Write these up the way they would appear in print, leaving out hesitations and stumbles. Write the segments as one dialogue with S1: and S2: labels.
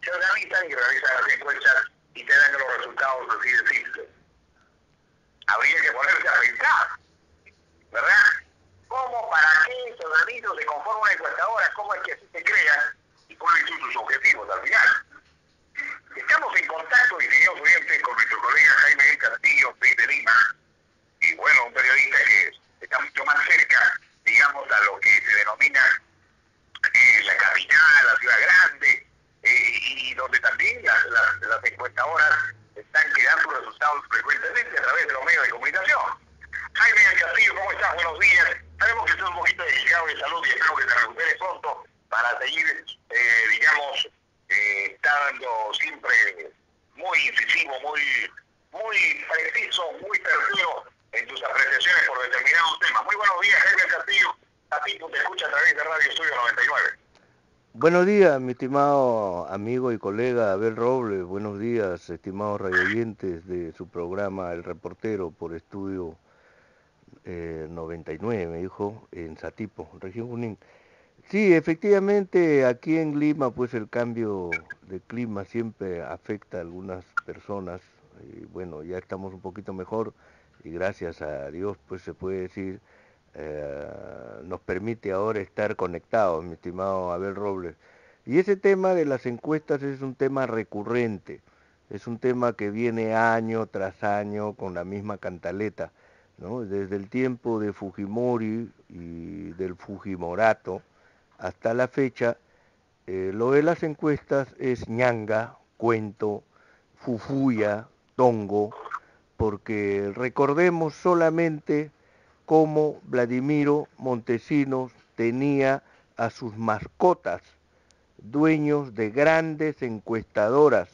S1: se organizan y realizan las encuestas y te dan los resultados así de simple. Habría que ponerse a pensar, ¿verdad? ¿Cómo, para qué se organiza o se conforma una encuestadora? ¿Cómo es que así se crea? ¿Y cuáles son sus objetivos al final? Estamos en contacto, distinguidos oyentes, con nuestro colega Jaime del Castillo, de Lima, y bueno, un periodista que está mucho más cerca, digamos, a lo que se denomina la capital, la ciudad grande, y donde también las encuestadoras están creando sus resultados frecuentemente a través de los medios de comunicación. Jaime del Castillo, ¿cómo estás? Buenos días. Sabemos que estás un poquito delicado de salud y espero que te recuperes pronto para seguir, digamos, estando siempre muy incisivo, muy preciso, muy certero en tus apreciaciones por determinados temas. Muy buenos días, Jaime del Castillo. A ti te escucha a través de Radio Estudio 99.
S2: Buenos días, mi estimado amigo y colega Abel Robles. Buenos días, estimados radioyentes de su programa El Reportero por Estudio 99, me dijo, en Satipo, región Junín. Sí, efectivamente, aquí en Lima, pues el cambio de clima siempre afecta a algunas personas. Y bueno, ya estamos un poquito mejor y gracias a Dios, pues se puede decir, nos permite ahora estar conectados, mi estimado Abel Robles. Y ese tema de las encuestas es un tema recurrente, es un tema que viene año tras año con la misma cantaleta, ¿no? Desde el tiempo de Fujimori y del Fujimorato hasta la fecha, lo de las encuestas es ñanga, cuento, fufuya, tongo, porque recordemos solamente cómo Vladimiro Montesinos tenía a sus mascotas, dueños de grandes encuestadoras.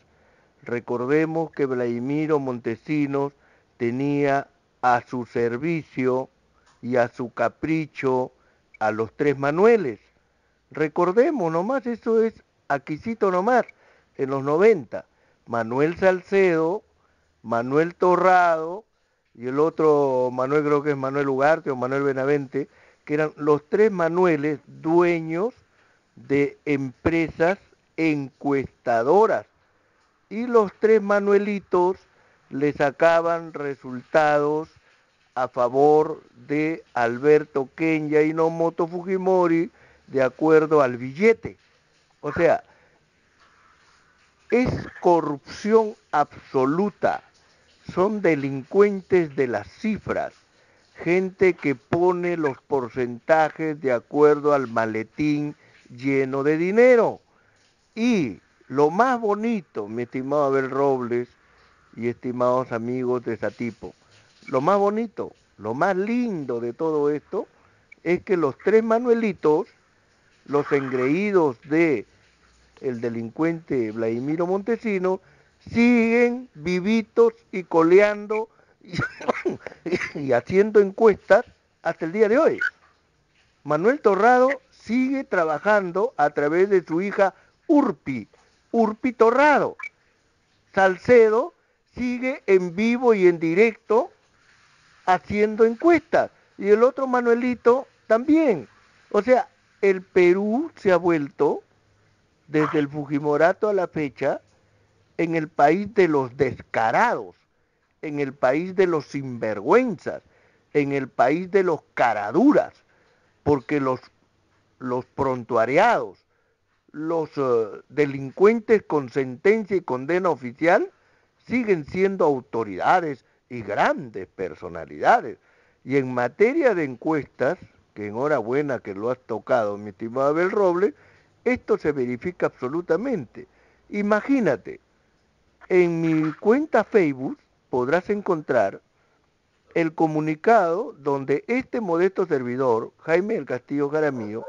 S2: Recordemos que Vladimiro Montesinos tenía a su servicio y a su capricho a los tres Manueles. Recordemos nomás, eso es aquisito nomás, en los 90. Manuel Salcedo, Manuel Torrado y el otro Manuel, creo que es Manuel Ugarte o Manuel Benavente, que eran los tres Manueles dueños de empresas encuestadoras. Y los tres Manuelitos le sacaban resultados a favor de Alberto Kenya y Nomoto Fujimori de acuerdo al billete. O sea, es corrupción absoluta. Son delincuentes de las cifras, gente que pone los porcentajes de acuerdo al maletín lleno de dinero. Y lo más bonito, mi estimado Abel Robles y estimados amigos de Satipo, lo más bonito, lo más lindo de todo esto es que los tres Manuelitos, los engreídos de el delincuente Vladimiro Montesinos, siguen vivitos y coleando y haciendo encuestas hasta el día de hoy. Manuel Torrado sigue trabajando a través de su hija Urpi Torrado. Salcedo sigue en vivo y en directo haciendo encuestas. Y el otro Manuelito también. O sea, el Perú se ha vuelto, desde el Fujimorato a la fecha, en el país de los descarados, en el país de los sinvergüenzas, en el país de los caraduras, porque los prontuariados, los delincuentes con sentencia y condena oficial siguen siendo autoridades y grandes personalidades. Y en materia de encuestas, que enhorabuena que lo has tocado, mi estimado Abel Robles, esto se verifica absolutamente. Imagínate, en mi cuenta Facebook podrás encontrar el comunicado donde este modesto servidor, Jaime del Castillo Jaramillo,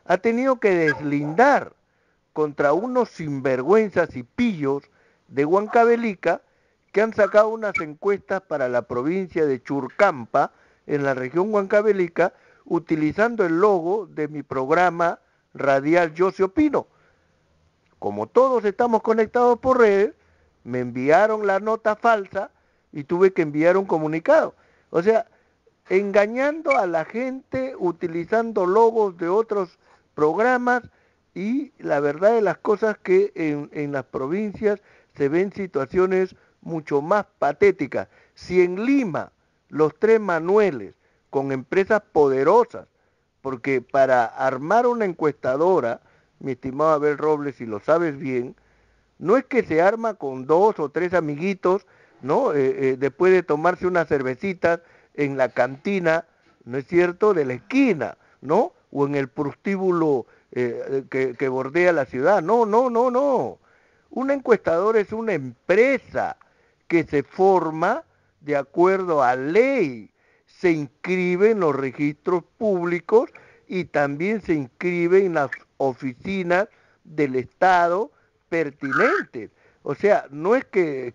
S2: ha tenido que deslindar contra unos sinvergüenzas y pillos de Huancavelica que han sacado unas encuestas para la provincia de Churcampa, en la región Huancavelica, utilizando el logo de mi programa radial Yo Se Opino. Como todos estamos conectados por redes, me enviaron la nota falsa y tuve que enviar un comunicado. O sea, engañando a la gente, utilizando logos de otros programas y la verdad de las cosas que en las provincias se ven situaciones mucho más patéticas. Si en Lima los tres Manueles, con empresas poderosas, porque para armar una encuestadora, mi estimado Abel Robles, si lo sabes bien, no es que se arma con 2 o 3 amiguitos, ¿no? Después de tomarse unas cervecitas en la cantina, ¿no es cierto?, de la esquina, ¿no? O en el prostíbulo que bordea la ciudad. No, no, no, no. Una encuestadora es una empresa que se forma de acuerdo a ley, se inscribe en los registros públicos y también se inscribe en las oficinas del Estado pertinentes. O sea, no es que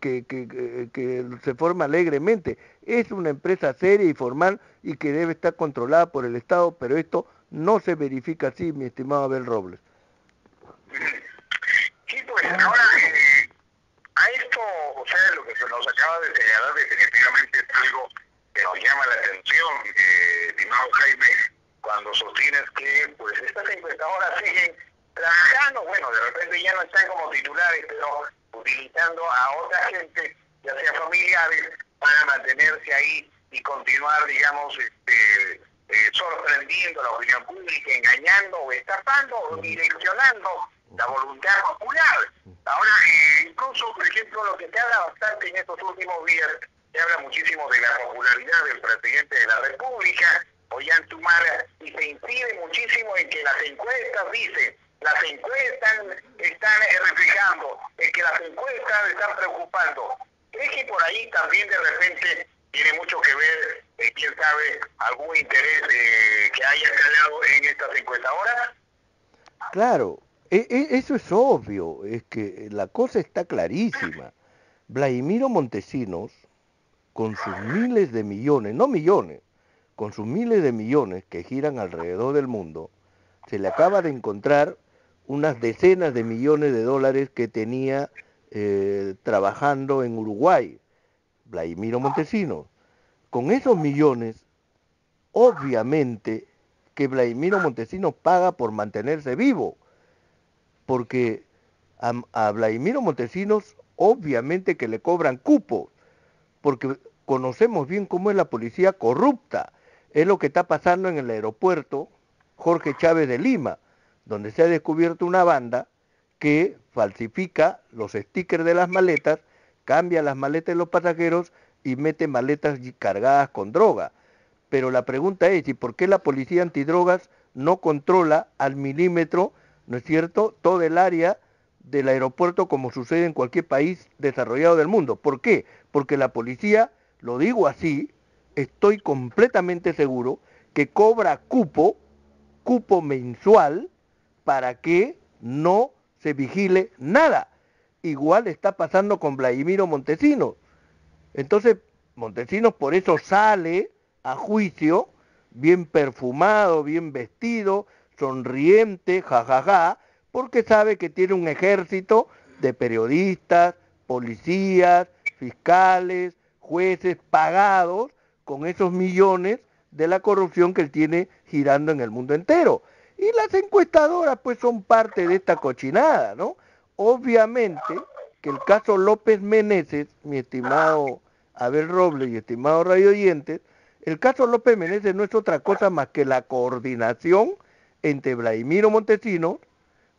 S2: se forma alegremente, es una empresa seria y formal y que debe estar controlada por el Estado, pero esto no se verifica así, mi estimado Abel Robles.
S1: Sí, pues ahora a esto, o sea, lo que se nos acaba de señalar definitivamente es algo que nos llama la atención, estimado Jaime, cuando sostienes que pues estas encuestadoras siguen trabajando, bueno, de repente ya no están como titulares, pero utilizando a otra gente, ya sea familiares, para mantenerse ahí y continuar, digamos, sorprendiendo a la opinión pública, engañando o estafando o direccionando la voluntad popular. Ahora, incluso, por ejemplo, lo que se habla bastante en estos últimos días, se habla muchísimo de la popularidad del presidente de la República, Ollanta, y se incide muchísimo en que las encuestas dicen, las encuestas están reflejando, en que las encuestas están preocupando. ¿Crees que por ahí también de repente tiene mucho que ver, quién sabe, algún interés que haya calado en estas encuestadoras?
S2: Claro, eso es obvio, es que la cosa está clarísima. Vladimiro Montesinos, con sus miles de millones, no millones, con sus miles de millones que giran alrededor del mundo, se le acaba de encontrar unas decenas de millones de dólares que tenía trabajando en Uruguay, Vladimiro Montesinos. Con esos millones, obviamente que Vladimiro Montesinos paga por mantenerse vivo, porque a Vladimiro Montesinos obviamente que le cobran cupo, porque conocemos bien cómo es la policía corrupta. Es lo que está pasando en el aeropuerto Jorge Chávez de Lima, donde se ha descubierto una banda que falsifica los stickers de las maletas, cambia las maletas de los pasajeros y mete maletas cargadas con droga. Pero la pregunta es, ¿y por qué la policía antidrogas no controla al milímetro, no es cierto, todo el área del aeropuerto como sucede en cualquier país desarrollado del mundo? ¿Por qué? Porque la policía, lo digo así, estoy completamente seguro, que cobra cupo mensual, para que no se vigile nada. Igual está pasando con Vladimiro Montesinos. Entonces, Montesinos por eso sale a juicio, bien perfumado, bien vestido, sonriente, jajaja, porque sabe que tiene un ejército de periodistas, policías, fiscales, jueces pagados con esos millones de la corrupción que él tiene girando en el mundo entero. Y las encuestadoras pues son parte de esta cochinada, ¿no? Obviamente que el caso López Meneses, mi estimado Abel Robles y estimado radio oyentes, el caso López Meneses no es otra cosa más que la coordinación entre Vladimiro Montesinos,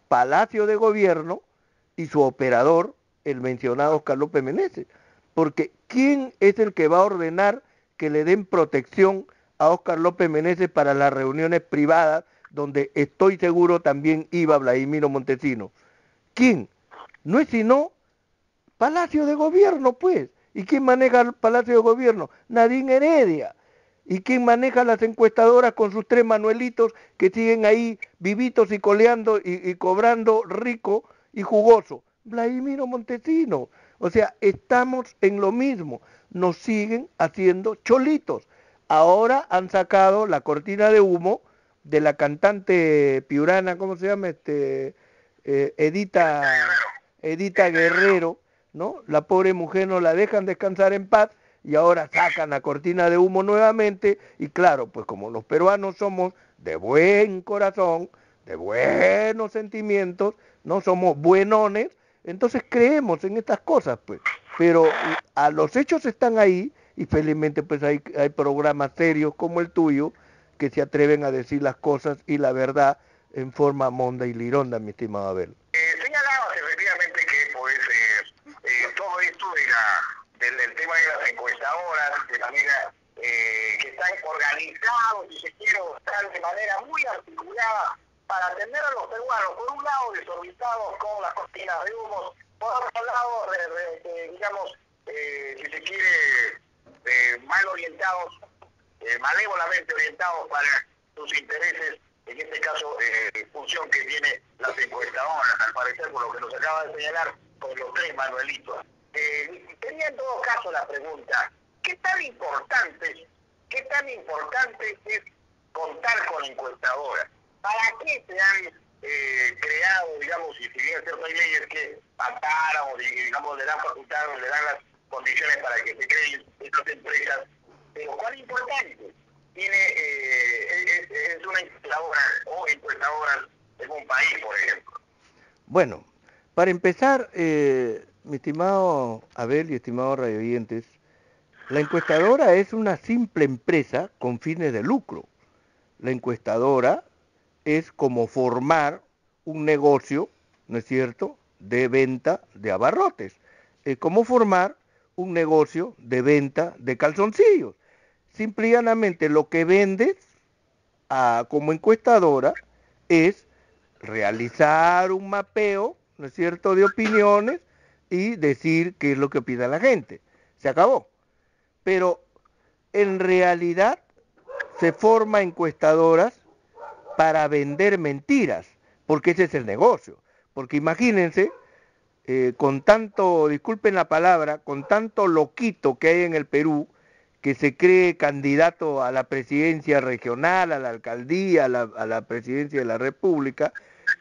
S2: Palacio de Gobierno y su operador, el mencionado Oscar López Meneses. Porque ¿quién es el que va a ordenar que le den protección a Oscar López Meneses para las reuniones privadas donde estoy seguro también iba Vladimiro Montesinos? ¿Quién? No es sino Palacio de Gobierno, pues. ¿Y quién maneja el Palacio de Gobierno? Nadine Heredia. ¿Y quién maneja las encuestadoras con sus tres Manuelitos que siguen ahí vivitos y coleando y cobrando rico y jugoso? Vladimiro Montesinos. O sea, estamos en lo mismo. Nos siguen haciendo cholitos. Ahora han sacado la cortina de humo de la cantante piurana, ¿cómo se llama? Edita Guerrero, ¿no? La pobre mujer no la dejan descansar en paz y ahora sacan la cortina de humo nuevamente y claro, pues como los peruanos somos de buen corazón, de buenos sentimientos, no somos buenones, entonces creemos en estas cosas, pues. Pero a los hechos están ahí y felizmente pues hay programas serios como el tuyo que se atreven a decir las cosas y la verdad en forma monda y lironda, mi estimado Abel.
S1: Señalabas efectivamente que pues todo esto del tema de las encuestadoras, de manera que están organizados, si se quiere, están de manera muy articulada para atender a los peruanos, por un lado desorbitados con las cortinas de humo, por otro lado, digamos, si se quiere, mal orientados, malévolamente orientados para sus intereses, en este caso, función que tiene las encuestadoras, al parecer, por lo que nos acaba de señalar, con los 3 Manuelitos. Tenía en todo caso la pregunta, ¿qué tan importante es contar con encuestadoras? ¿Para qué se han creado, digamos, y si bien es cierto hay leyes que amparan o digamos le dan facultades, le dan las condiciones para que se creen estas empresas, pero cuán importante es una encuestadora o encuestadoras en un país, por ejemplo?
S2: Bueno, para empezar, mi estimado Abel y estimados radioyentes, la encuestadora es una simple empresa con fines de lucro. La encuestadora es como formar un negocio, ¿no es cierto?, de venta de abarrotes. Es como formar un negocio de venta de calzoncillos. Simple y llanamente lo que vendes como encuestadora es realizar un mapeo, ¿no es cierto?, de opiniones y decir qué es lo que opina la gente. Se acabó. Pero en realidad se forma encuestadoras para vender mentiras, porque ese es el negocio. Porque imagínense, con tanto, disculpen la palabra, con tanto loquito que hay en el Perú, que se cree candidato a la presidencia regional, a la alcaldía, a la presidencia de la República,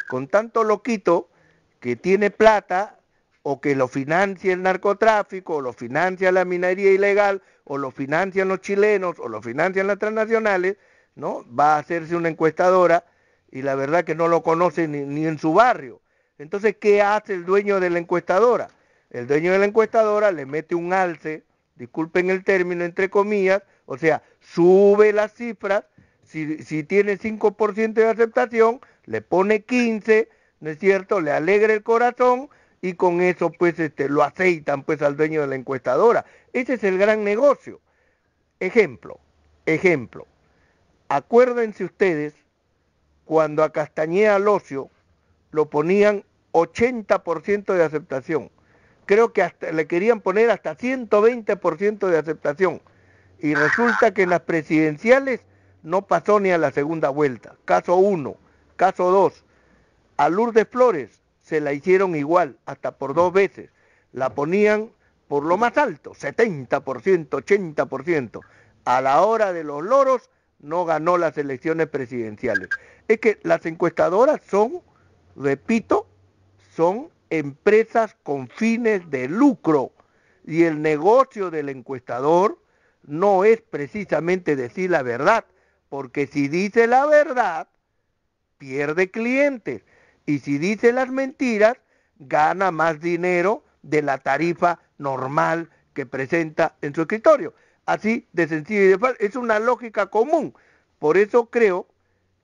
S2: con tanto loquito que tiene plata o que lo financia el narcotráfico, o lo financia la minería ilegal, o lo financian los chilenos, o lo financian las transnacionales, ¿no? Va a hacerse una encuestadora y la verdad que no lo conoce ni en su barrio. Entonces, ¿qué hace el dueño de la encuestadora? El dueño de la encuestadora le mete un alce, disculpen el término, entre comillas, o sea, sube las cifras, si tiene 5% de aceptación, le pone 15, ¿no es cierto?, le alegra el corazón y con eso pues lo aceitan pues al dueño de la encuestadora. Ese es el gran negocio. Ejemplo, acuérdense ustedes cuando a Castañeda Locio lo ponían 80% de aceptación. Creo que hasta le querían poner hasta 120% de aceptación. Y resulta que en las presidenciales no pasó ni a la segunda vuelta. Caso 1, caso 2. A Lourdes Flores se la hicieron igual, hasta por 2 veces. La ponían por lo más alto, 70%, 80%. A la hora de los loros no ganó las elecciones presidenciales. Es que las encuestadoras son, repito, son empresas con fines de lucro. Y el negocio del encuestador no es precisamente decir la verdad, porque si dice la verdad, pierde clientes. Y si dice las mentiras, gana más dinero de la tarifa normal que presenta en su escritorio. Así de sencillo y de fácil. Es una lógica común. Por eso creo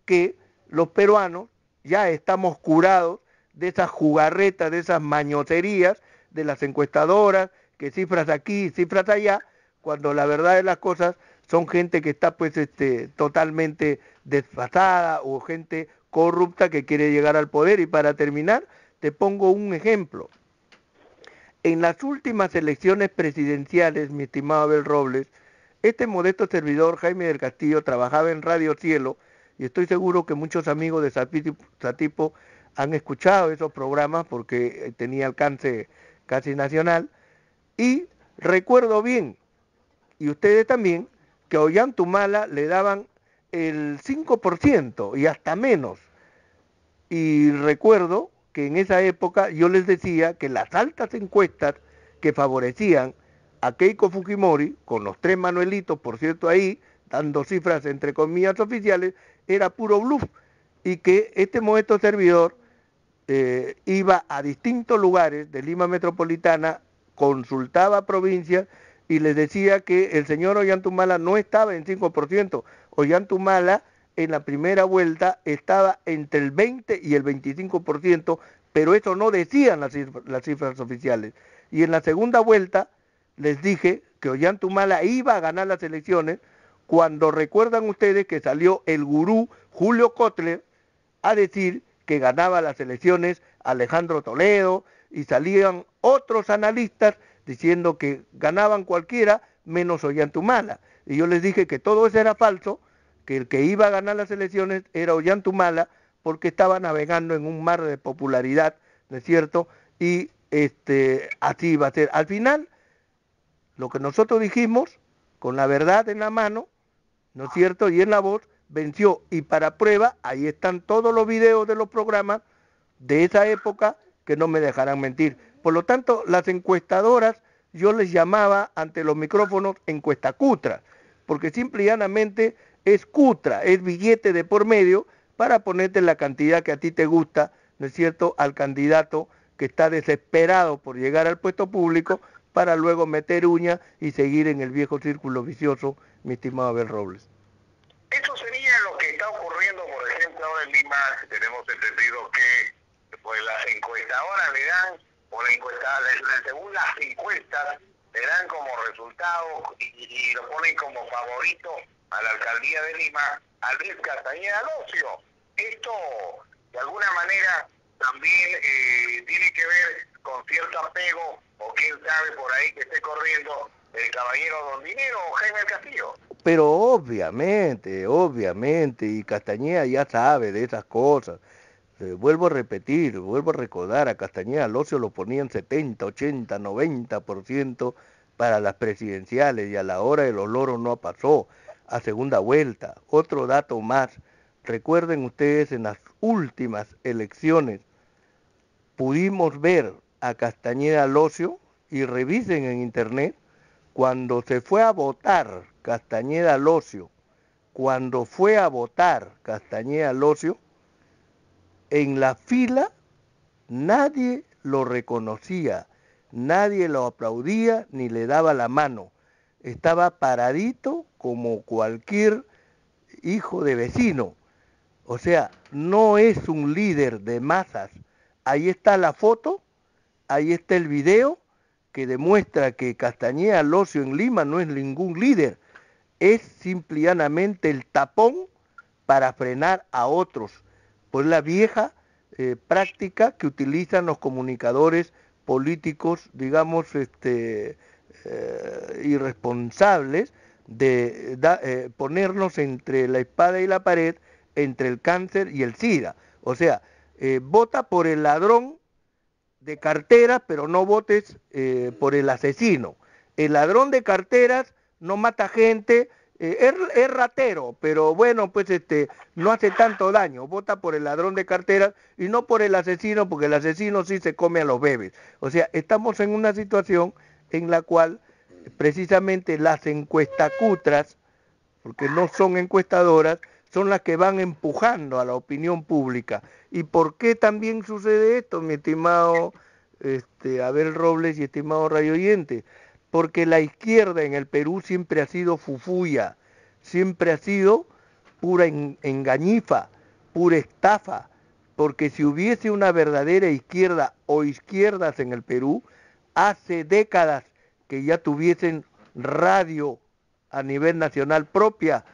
S2: que los peruanos ya estamos curados de esas jugarretas, de esas mañoserías de las encuestadoras, que cifras aquí, cifras allá, cuando la verdad de las cosas son gente que está pues totalmente desfasada o gente corrupta que quiere llegar al poder. Y para terminar, te pongo un ejemplo. En las últimas elecciones presidenciales, mi estimado Abel Robles, este modesto servidor, Jaime del Castillo, trabajaba en Radio Cielo, y estoy seguro que muchos amigos de Satipo han escuchado esos programas porque tenía alcance casi nacional, y recuerdo bien, y ustedes también, que a Ollantumala le daban el 5% y hasta menos. Y recuerdo que en esa época yo les decía que las altas encuestas que favorecían a Keiko Fujimori, con los 3 Manuelitos, por cierto, ahí, dando cifras entre comillas oficiales, era puro bluff. y que este modesto servidor iba a distintos lugares de Lima Metropolitana, consultaba provincias y les decía que el señor Ollantumala no estaba en 5%, Ollantumala en la primera vuelta estaba entre el 20 y el 25%, pero eso no decían las cifras oficiales. Y en la segunda vuelta les dije que Ollantumala iba a ganar las elecciones, cuando recuerdan ustedes que salió el gurú Julio Kotler a decir que ganaba las elecciones Alejandro Toledo, y salían otros analistas diciendo que ganaban cualquiera menos Ollantumala. Y yo les dije que todo eso era falso, que el que iba a ganar las elecciones era Ollantumala, porque estaba navegando en un mar de popularidad, ¿no es cierto? Y así iba a ser. Al final, lo que nosotros dijimos, con la verdad en la mano, ¿no es cierto?, y en la voz, venció. Y para prueba, ahí están todos los videos de los programas de esa época que no me dejarán mentir. Por lo tanto, las encuestadoras, yo les llamaba ante los micrófonos encuestacutras, porque simple y llanamente es cutra, es billete de por medio para ponerte la cantidad que a ti te gusta, ¿no es cierto?, al candidato que está desesperado por llegar al puesto público para luego meter uña y seguir en el viejo círculo vicioso, mi estimado Abel Robles.
S1: Eso sería lo que está ocurriendo, por ejemplo, ahora en Lima. Tenemos entendido que pues las encuestadoras le dan, o según las encuestas, le dan como resultado y lo ponen como favorito a la alcaldía de Lima a Luis Castañeda Locio. Esto, de alguna manera, también tiene que ver con cierto apego, o quién sabe por ahí que esté corriendo el caballero Don Dinero o Jaime Castillo.
S2: Pero obviamente, y Castañeda ya sabe de esas cosas. Vuelvo a repetir, vuelvo a recordar, a Castañeda Locio lo ponían 70, 80, 90% para las presidenciales, y a la hora de los loros no pasó a segunda vuelta. Otro dato más, recuerden ustedes, en las últimas elecciones pudimos ver a Castañeda Locio, y revisen en internet, cuando se fue a votar Castañeda Locio, en la fila nadie lo reconocía, nadie lo aplaudía ni le daba la mano. Estaba paradito como cualquier hijo de vecino. O sea, no es un líder de masas. Ahí está la foto, ahí está el video que demuestra que Castañeda Locio en Lima no es ningún líder. Es simplemente el tapón para frenar a otros. Pues la vieja práctica que utilizan los comunicadores políticos, digamos, irresponsables, de ponernos entre la espada y la pared, entre el cáncer y el SIDA. O sea, vota por el ladrón de carteras, pero no votes por el asesino. El ladrón de carteras no mata gente, es ratero, pero bueno, pues no hace tanto daño. Vota por el ladrón de carteras y no por el asesino, porque el asesino sí se come a los bebés. O sea, estamos en una situación en la cual precisamente las encuestacutras, porque no son encuestadoras, son las que van empujando a la opinión pública. ¿Y por qué también sucede esto, mi estimado Abel Robles y estimado radio oyente? Porque la izquierda en el Perú siempre ha sido fufuya, siempre ha sido pura engañifa, pura estafa, porque si hubiese una verdadera izquierda o izquierdas en el Perú, hace décadas que ya tuviesen radio a nivel nacional propia,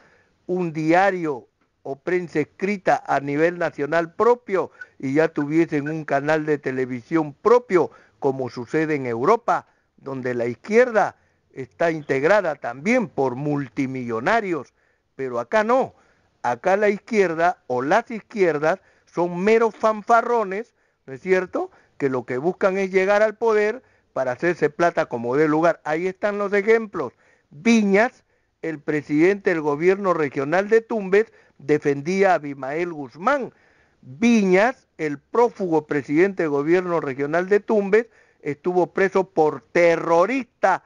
S2: un diario o prensa escrita a nivel nacional propio, y ya tuviesen un canal de televisión propio, como sucede en Europa, donde la izquierda está integrada también por multimillonarios, pero acá no. Acá la izquierda o las izquierdas son meros fanfarrones, ¿no es cierto?, que lo que buscan es llegar al poder para hacerse plata como dé lugar. Ahí están los ejemplos. Viñas, el presidente del gobierno regional de Tumbes, defendía a Abimael Guzmán. Viñas, el prófugo presidente del gobierno regional de Tumbes, estuvo preso por terrorista.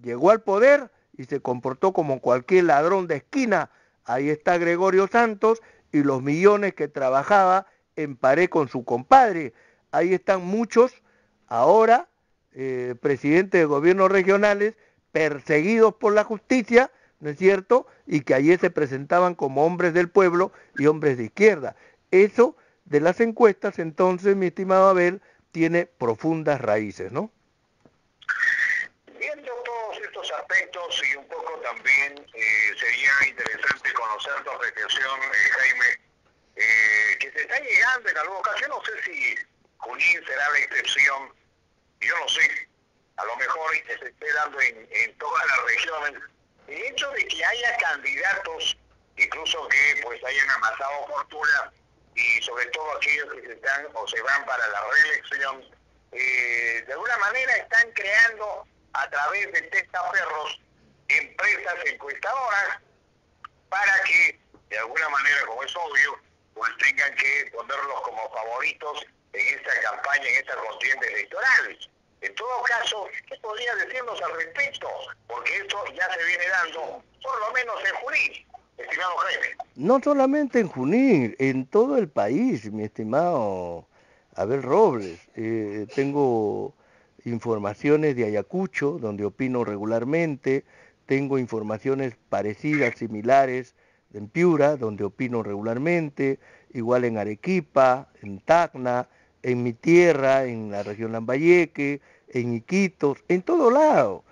S2: Llegó al poder y se comportó como cualquier ladrón de esquina. Ahí está Gregorio Santos y los millones que trabajaba en pared con su compadre. Ahí están muchos ahora presidentes de gobiernos regionales perseguidos por la justicia, ¿no es cierto? Y que ayer se presentaban como hombres del pueblo y hombres de izquierda. Eso de las encuestas, entonces, mi estimado Abel, tiene profundas raíces, ¿no?
S1: Viendo todos estos aspectos y un poco también sería interesante conocer tu apreciación, Jaime, que se está llegando en alguna ocasión, no sé si Junín será la excepción, yo no sé, a lo mejor que se esté dando en todas las regiones, el hecho de que haya candidatos, incluso que pues hayan amasado fortuna, y sobre todo aquellos que se están o se van para la reelección, de alguna manera están creando a través de testaferros empresas encuestadoras para que de alguna manera, como es obvio, pues tengan que ponerlos como favoritos en esta campaña, en esta contienda electoral. En todo caso, ¿qué podría decirnos al respecto? Porque esto ya se viene dando, por lo menos en Junín, estimado Jaime.
S2: No solamente en Junín, en todo el país, mi estimado Abel Robles. Tengo informaciones de Ayacucho, donde opino regularmente, tengo informaciones parecidas, similares, en Piura, donde opino regularmente, igual en Arequipa, en Tacna, en mi tierra, en la región Lambayeque, en Iquitos, en todo lado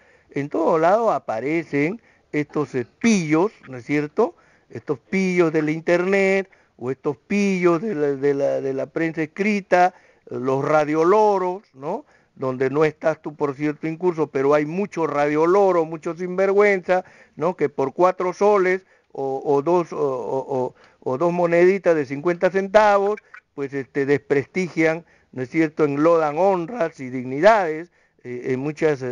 S2: aparecen estos pillos, ¿no es cierto?, estos pillos de la internet, o estos pillos de la prensa escrita, los radioloros, ¿no?, donde no estás tú, por cierto, incurso, pero hay muchos radioloros, muchos sinvergüenza, ¿no?, que por 4 soles o dos moneditas de 50 centavos, pues desprestigian, ¿no es cierto?, enlodan honras y dignidades en muchas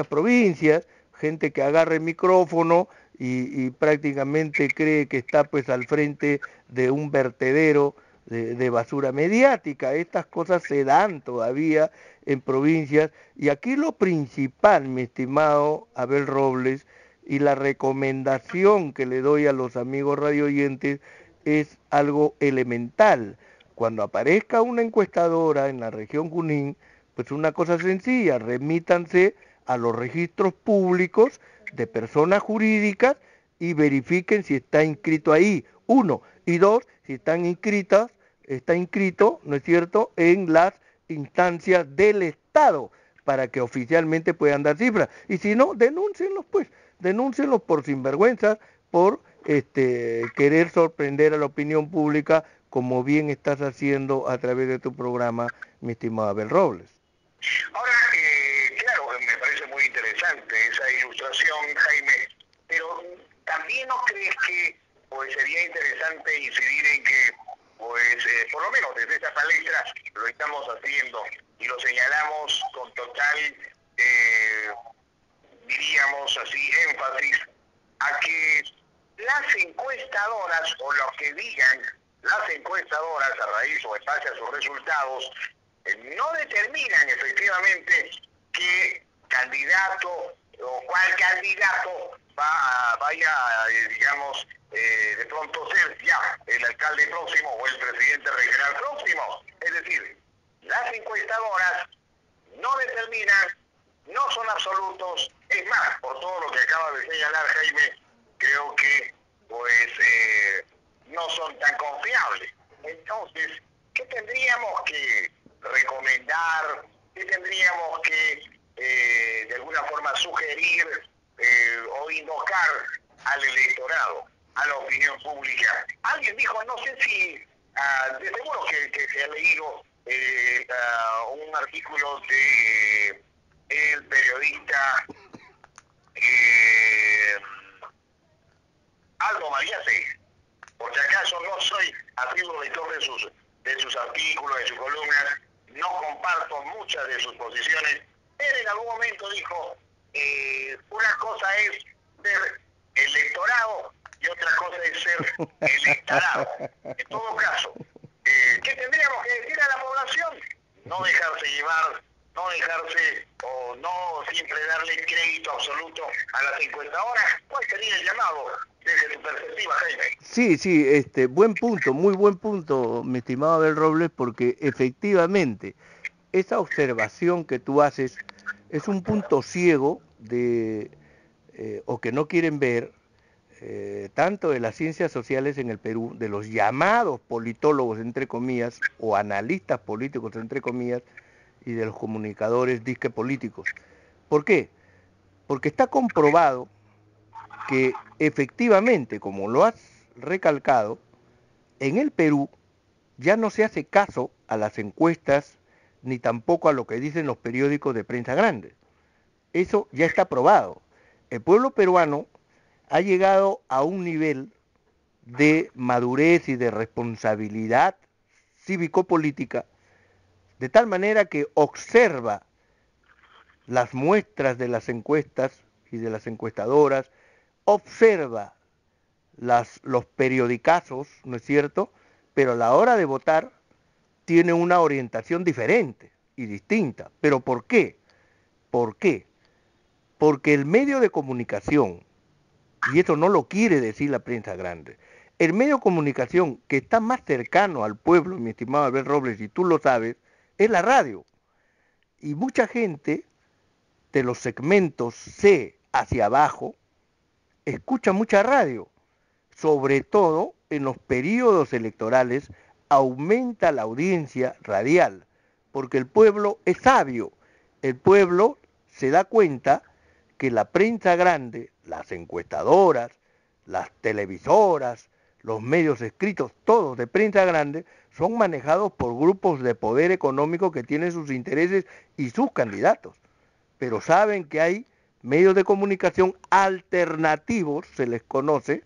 S2: provincias, gente que agarra el micrófono y prácticamente cree que está pues al frente de un vertedero de basura mediática. Estas cosas se dan todavía en provincias, y aquí lo principal, mi estimado Abel Robles, y la recomendación que le doy a los amigos radioyentes es algo elemental. Cuando aparezca una encuestadora en la región Junín, pues una cosa sencilla, remítanse a los registros públicos de personas jurídicas y verifiquen si está inscrito ahí, 1, y 2, si está inscrito, ¿no es cierto?, en las instancias del Estado, para que oficialmente puedan dar cifras. Y si no, denúncienlos pues, denúncienlos por sinvergüenza, por querer sorprender a la opinión pública, como bien estás haciendo a través de tu programa, mi estimado Abel Robles.
S1: Ahora, claro, me parece muy interesante esa ilustración, Jaime, pero también no crees que pues sería interesante incidir en que, pues, por lo menos desde esta palestra lo estamos haciendo y lo señalamos con total, diríamos así, énfasis a que las encuestadoras, o lo que digan las encuestadoras a raíz o en base a sus resultados, no determinan efectivamente qué candidato o cuál candidato vaya, digamos, de pronto ser ya el alcalde próximo o el presidente regional próximo. Es decir, las encuestadoras no determinan, no son absolutos. Es más, por todo lo que acaba de señalar Jaime, creo que pues no son tan confiables. Entonces, ¿qué tendríamos que recomendar? ¿Qué tendríamos que de alguna forma sugerir o invocar al electorado, a la opinión pública? Alguien dijo, no sé si, de seguro que se ha leído un artículo de el periodista Aldo Mariate. Por si acaso no soy asiduo lector de sus artículos, de sus columnas, no comparto muchas de sus posiciones. Él en algún momento dijo, una cosa es ser electorado y otra cosa es ser electorado. En todo caso, ¿qué tendríamos que decir a la población? No dejarse llevar no dejarse o no siempre darle crédito absoluto a las encuestadoras. ¿Cuál sería el llamado desde tu perspectiva, Jaime?
S2: Sí, buen punto, muy buen punto, mi estimado Abel Robles, porque efectivamente esa observación que tú haces es un punto ciego o que no quieren ver, tanto de las ciencias sociales en el Perú, de los llamados politólogos, entre comillas, o analistas políticos, entre comillas, y de los comunicadores disque políticos. ¿Por qué? Porque está comprobado que efectivamente, como lo has recalcado, en el Perú ya no se hace caso a las encuestas ni tampoco a lo que dicen los periódicos de prensa grande. Eso ya está probado. El pueblo peruano ha llegado a un nivel de madurez y de responsabilidad cívico-política, de tal manera que observa las muestras de las encuestas y de las encuestadoras, observa los periodicazos, ¿no es cierto? Pero a la hora de votar tiene una orientación diferente y distinta. ¿Pero por qué? ¿Por qué? Porque el medio de comunicación, y eso no lo quiere decir la prensa grande, el medio de comunicación que está más cercano al pueblo, mi estimado Albert Robles, y tú lo sabes, es la radio. Y mucha gente de los segmentos C hacia abajo escucha mucha radio, sobre todo en los periodos electorales aumenta la audiencia radial, porque el pueblo es sabio, el pueblo se da cuenta que la prensa grande, las encuestadoras, las televisoras, los medios escritos, todos de prensa grande, son manejados por grupos de poder económico que tienen sus intereses y sus candidatos, pero saben que hay medios de comunicación alternativos, se les conoce,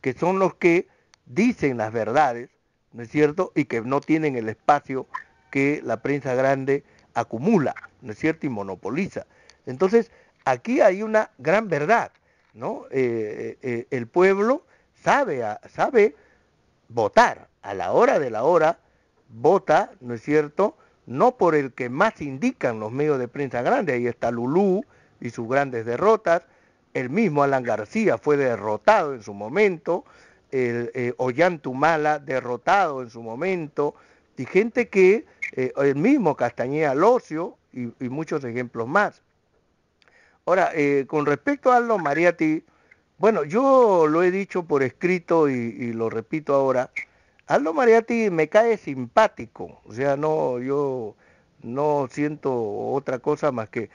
S2: que son los que dicen las verdades, ¿no es cierto? Y que no tienen el espacio que la prensa grande acumula, ¿no es cierto? Y monopoliza. Entonces, aquí hay una gran verdad, ¿no? El pueblo sabe votar, a la hora de la hora, vota, ¿no es cierto?, no por el que más indican los medios de prensa grandes, ahí está Lulú y sus grandes derrotas, el mismo Alan García fue derrotado en su momento, Ollantumala derrotado en su momento, y gente que, el mismo Castañeda Locio y muchos ejemplos más. Ahora, con respecto a Aldo Mariatti, bueno, yo lo he dicho por escrito y lo repito ahora, Aldo Mariatti me cae simpático, o sea, no, yo no siento otra cosa más que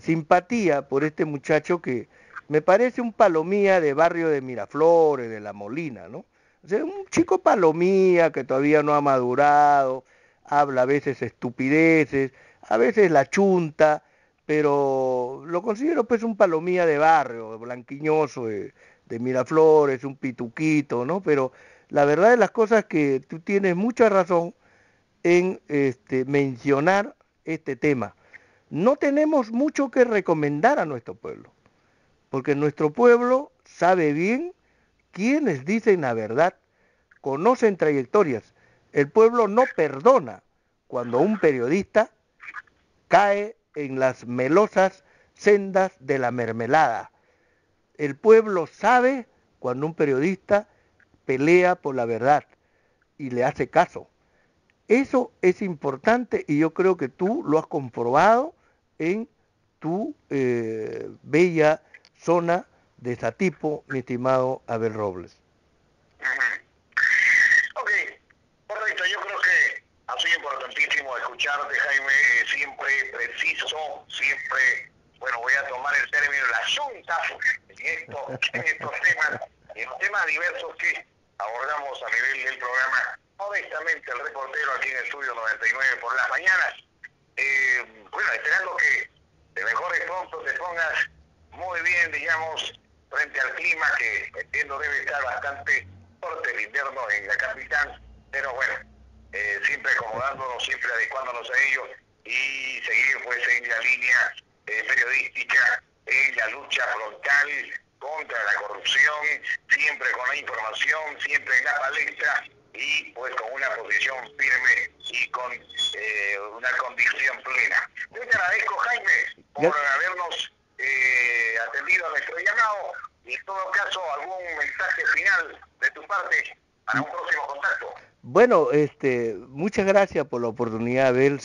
S2: simpatía por este muchacho que me parece un palomía de barrio de Miraflores, de La Molina, ¿no? O sea, un chico palomía que todavía no ha madurado, habla a veces estupideces, a veces la chunta, pero lo considero pues un palomía de barrio, blanquiñoso de Miraflores, un pituquito, ¿no? Pero la verdad de las cosas que tú tienes mucha razón en mencionar este tema. No tenemos mucho que recomendar a nuestro pueblo, porque nuestro pueblo sabe bien quiénes dicen la verdad, conocen trayectorias. El pueblo no perdona cuando un periodista cae en las melosas sendas de la mermelada. El pueblo sabe cuando un periodista pelea por la verdad y le hace caso. Eso es importante y yo creo que tú lo has comprobado en tu bella zona de Satipo, mi estimado Abel Robles.
S1: Ok, correcto, yo creo que ha sido importantísimo escucharte, Jaime, siempre preciso, siempre, bueno, voy a tomar el término la yunta en estos temas, en los temas diversos que abordamos a nivel del programa. Modestamente, el reportero aquí en el estudio 99 por las mañanas. Bueno, esperando que te mejores pronto, te pongas muy bien, digamos, frente al clima que entiendo debe estar bastante fuerte el invierno en la capital, pero bueno, siempre acomodándonos, siempre adecuándonos a ello y seguir pues en la línea periodística, en la lucha frontal contra la corrupción, siempre con la información, siempre en la palestra y pues con una posición firme y con una convicción plena. Yo te agradezco, Jaime, por habernos atendido a nuestro llamado y en todo caso algún mensaje final de tu parte para un próximo contacto.
S2: Bueno, muchas gracias por la oportunidad, Abel.